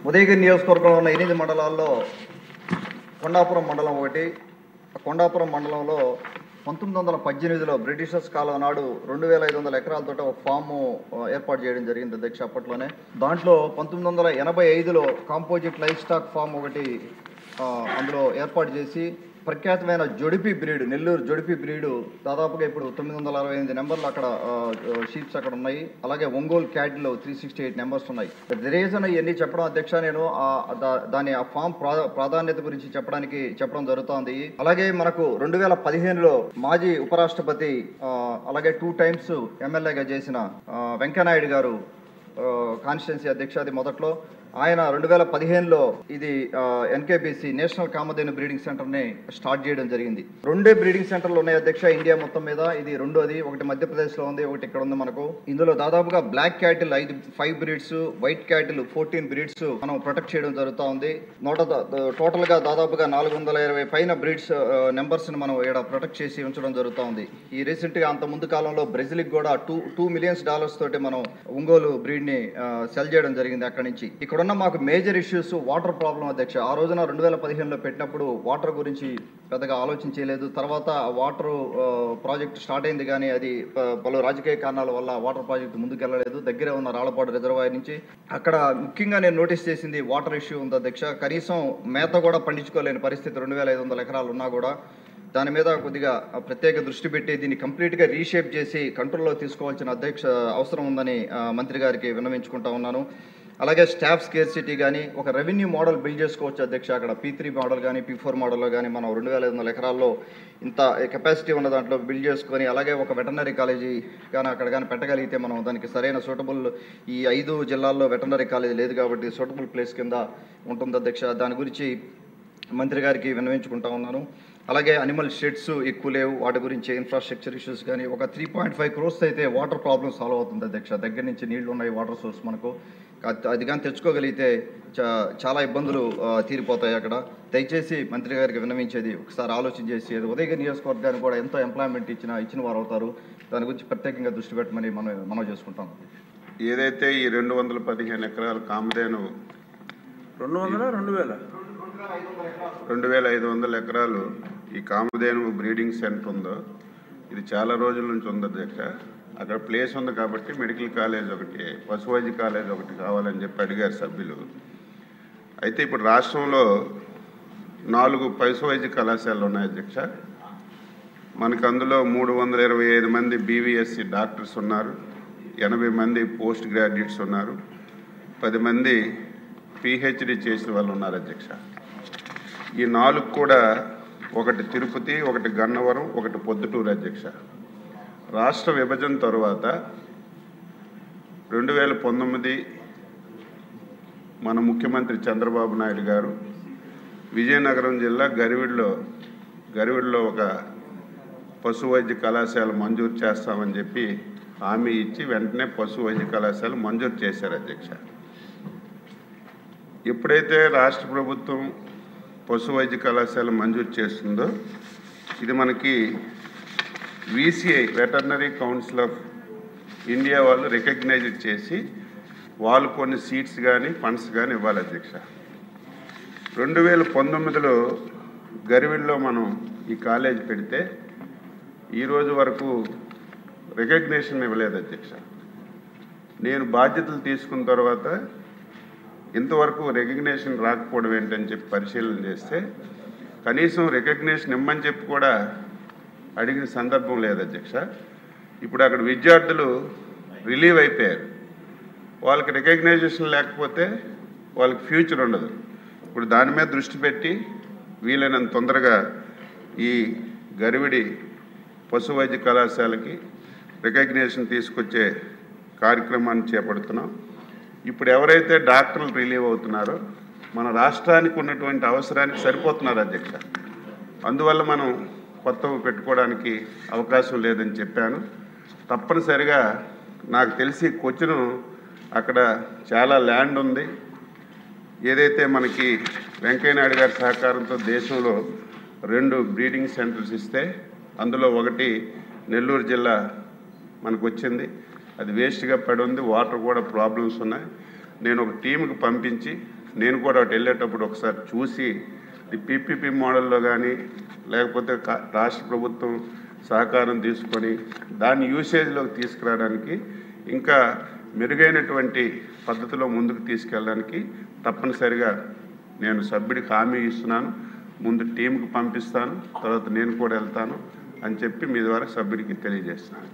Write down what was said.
ఉదయగిరి నియోజకవర్గంలో ఉన్న 8 మండలాల్లో కొండాపురం మండలం ఒకటి. కొండాపురం మండలంలో 1918లో బ్రిటిషర్స్ కాలం నాడు 2500 ఎకరాలతో ఒక ఫాము ఏర్పాటు చేయడం జరిగింది అధ్యక్ష. అప్పట్లోనే దాంట్లో 1985లో కాంపోజిట్ లైఫ్ స్టాక్ ఫామ్ ఒకటి అందులో ఏర్పాటు చేసి ప్రఖ్యాతమైన జొడిపి బ్రీడ్, నెల్లూరు జొడిపి బ్రీడు దాదాపుగా ఇప్పుడు 968 నెంబర్లు అక్కడ షీప్స్ అక్కడ ఉన్నాయి. అలాగే ఒంగోలు క్యాటిల్ 368 నెంబర్స్ ఉన్నాయి. రీజన్ ఇవన్నీ చెప్పడం అధ్యక్ష, నేను ఆ ఫామ్ ప్రాధాన్యత గురించి చెప్పడం జరుగుతోంది. అలాగే మనకు 2015లో మాజీ ఉపరాష్ట్రపతి అలాగే 2 టైమ్స్ ఎమ్మెల్యేగా చేసిన వెంకయ్యనాయుడు గారు కాన్స్టిట్యున్సీ అధ్యక్ష, అది మొదట్లో ఆయన 2015లో ఇది ఎన్కేబీసీ నేషనల్ కామధేను బ్రీడింగ్ సెంటర్ని స్టార్ట్ చేయడం జరిగింది. 2 బ్రీడింగ్ సెంటర్లు ఉన్నాయి అధ్యక్ష ఇండియా మొత్తం మీద. ఇది రెండోది. ఒకటి మధ్యప్రదేశ్లో ఉంది, ఒకటి ఇక్కడ ఉంది మనకు. ఇందులో దాదాపుగా black cattle 5 breeds, white cattle 14 breeds మనం ప్రొటెక్ట్ చేయడం జరుగుతూ ఉంది. టోటల్గా దాదాపుగా 420 పైన బ్రీడ్స్ నెంబర్స్ ని మనం ఇక్కడ ప్రొటెక్ట్ చేసి ఉంచడం జరుగుతూ ఉంది. ఈ రీసెంట్ గా అంత ముందు కాలంలో బ్రెజిల్కి కూడా $2 మిలియన్ తోటి మనం ఒంగోలు బ్రీడ్ ని సెల్ చేయడం జరిగింది అక్కడి నుంచి. ఇక్కడున్న మాకు మేజర్ ఇష్యూస్ వాటర్ ప్రాబ్లం అధ్యక్ష. ఆ రోజున 2015లో పెట్టినప్పుడు వాటర్ గురించి పెద్దగా ఆలోచించలేదు. తర్వాత వాటర్ ప్రాజెక్ట్ స్టార్ట్ అయింది, కానీ అది పలు రాజకీయ కారణాల వల్ల వాటర్ ప్రాజెక్ట్ ముందుకెళ్ళలేదు. దగ్గరే ఉన్న రాళ్లపాడు రిజర్వాయర్ నుంచి అక్కడ ముఖ్యంగా నేను నోటీస్ చేసింది వాటర్ ఇష్యూ ఉంది అధ్యక్ష. కనీసం మేత కూడా పండించుకోలేని పరిస్థితి 2500 ఎకరాలు ఉన్నా కూడా దాని మీద కొద్దిగా ప్రత్యేక దృష్టి పెట్టి దీన్ని కంప్లీట్గా రీషేప్ చేసి కంట్రోల్లో తీసుకోవాల్సిన అవసరం ఉందని మంత్రి గారికి విన్నవించుకుంటా ఉన్నాను. అలాగే స్టాఫ్ స్కేర్సిటీ కానీ ఒక రెవెన్యూ మోడల్ బిల్డ్ చేసుకోవచ్చు అధ్యక్ష. అక్కడ P3 మోడల్ కానీ P4 మోడల్లో కానీ మనం 2500 ఎకరాల్లో ఇంత కెపాసిటీ ఉన్న దాంట్లో బిల్డ్ చేసుకొని, అలాగే ఒక వెటర్నరీ కాలేజీ కానీ అక్కడ కానీ పెట్టగలిగితే మనం దానికి సరైన సూటబుల్, ఈ 5 జిల్లాల్లో వెటర్నరీ కాలేజీ లేదు కాబట్టి సూటబుల్ ప్లేస్ కింద ఉంటుంది అధ్యక్ష. దాని గురించి మంత్రి గారికి విన్నవించుకుంటా ఉన్నాను. అలాగే అనిమల్ షెడ్స్ ఎక్కువ లేవు, వాటి గురించి ఇన్ఫ్రాస్ట్రక్చర్ ఇష్యూస్ కానీ ఒక 3.5 crores అయితే వాటర్ ప్రాబ్లమ్ సాల్వ్ అవుతుంది అధ్యక్ష. దగ్గర నుంచి నీళ్లు ఉన్నాయి, వాటర్ సోర్స్ మనకు. అది కానీ తెచ్చుకోగలిగితే చాలా ఇబ్బందులు తీరిపోతాయి అక్కడ. దయచేసి మంత్రి గారికి విన్నవించేది ఒకసారి ఆలోచన చేసి, ఉదయగిరి నియోజకవర్గానికి కూడా ఎంతో ఎంప్లాయ్మెంట్ ఇచ్చిన వారు అవుతారు. దాని గురించి ప్రత్యేకంగా దృష్టి పెట్టమని మనం చేసుకుంటాం. ఏదైతే ఈ 215 ఎకరాల కామధేను 2500 ఎకరాలు ఈ కామధేను బ్రీడింగ్ సెంటర్ ఉందో, ఇది చాలా రోజుల నుంచి ఉంది అధ్యక్ష. అక్కడ ప్లేస్ ఉంది కాబట్టి మెడికల్ కాలేజ్ ఒకటి, పశువైద్య కాలేజ్ ఒకటి కావాలని చెప్పి అడిగారు సభ్యులు. అయితే ఇప్పుడు రాష్ట్రంలో 4 పశువైద్య కళాశాలలు ఉన్నాయి అధ్యక్ష. మనకు అందులో 325 మంది BVSC డాక్టర్స్ ఉన్నారు, 80 మంది పోస్ట్ గ్రాడ్యుయేట్స్ ఉన్నారు, 10 మంది PhD చేసిన వాళ్ళు ఉన్నారు అధ్యక్ష. ఈ 4 కూడా, ఒకటి తిరుపతి, ఒకటి గన్నవరం, ఒకటి పొద్దుటూరు అధ్యక్ష. రాష్ట్ర విభజన తరువాత 2019 మన ముఖ్యమంత్రి చంద్రబాబు నాయుడు గారు విజయనగరం జిల్లా గరివిడిలో ఒక పశు వైద్య కళాశాల మంజూరు చేస్తామని చెప్పి హామీ ఇచ్చి వెంటనే పశు వైద్య కళాశాల మంజూరు చేశారు అధ్యక్ష. ఎప్పుడైతే రాష్ట్ర ప్రభుత్వం పశు వైద్య కళాశాల మంజూరు చేస్తుందో, ఇది మనకి VCI veterinary council of India వాళ్ళు రికగ్నైజ్ చేసి వాళ్ళు కొన్ని సీట్స్ కానీ ఫండ్స్ కానీ ఇవ్వాలి అధ్యక్ష. 2019లో గరివిడిలో మనం ఈ కాలేజ్ పెడితే ఈరోజు వరకు రికగ్నేషన్ ఇవ్వలేదు అధ్యక్ష. నేను బాధ్యతలు తీసుకున్న తర్వాత ఇంతవరకు రికగ్నేషన్ రాకపోవడం ఏంటని చెప్పి పరిశీలన చేస్తే కనీసం రికగ్నేషన్ ఇమ్మని చెప్పి కూడా అడిగిన సందర్భం లేదు అధ్యక్ష. ఇప్పుడు అక్కడ విద్యార్థులు రిలీవ్ అయిపోయారు. వాళ్ళకి రికగ్నైజేషన్ లేకపోతే వాళ్ళకి ఫ్యూచర్ ఉండదు. ఇప్పుడు దాని మీద దృష్టి పెట్టి వీలైనంత తొందరగా ఈ గరివిడి పశు వైద్య కళాశాలకి రికగ్నేషన్ తీసుకొచ్చే కార్యక్రమాన్ని చేపడుతున్నాం. ఇప్పుడు ఎవరైతే డాక్టర్లు రిలీవ్ అవుతున్నారో మన రాష్ట్రానికి ఉన్నటువంటి అవసరానికి సరిపోతున్నారు అధ్యక్ష. అందువల్ల మనం కొత్తవి పెట్టుకోవడానికి అవకాశం లేదని చెప్పాను. తప్పనిసరిగా నాకు తెలిసి కొచ్చిను అక్కడ చాలా ల్యాండ్ ఉంది. ఏదైతే మనకి వెంకయ్యనాయుడు గారి సహకారంతో దేశంలో 2 బ్రీడింగ్ సెంటర్స్ ఇస్తే అందులో ఒకటి నెల్లూరు జిల్లా మనకు వచ్చింది. అది వేస్ట్గా పడి ఉంది, వాటర్ కూడా ప్రాబ్లమ్స్ ఉన్నాయి. నేను ఒక టీంకి పంపించి నేను కూడా అటు వెళ్ళేటప్పుడు ఒకసారి చూసి ఈ పీపీపీ మోడల్లో కానీ లేకపోతే రాష్ట్ర ప్రభుత్వం సహకారం తీసుకొని దాన్ని యూసేజ్లోకి తీసుకురావడానికి ఇంకా మెరుగైనటువంటి పద్ధతిలో ముందుకు తీసుకెళ్ళడానికి తప్పనిసరిగా నేను సభ్యుడికి హామీ ఇస్తున్నాను. ముందు టీంకి పంపిస్తాను, తర్వాత నేను కూడా వెళ్తాను అని చెప్పి మీ ద్వారా సభ్యుడికి తెలియజేస్తున్నాను.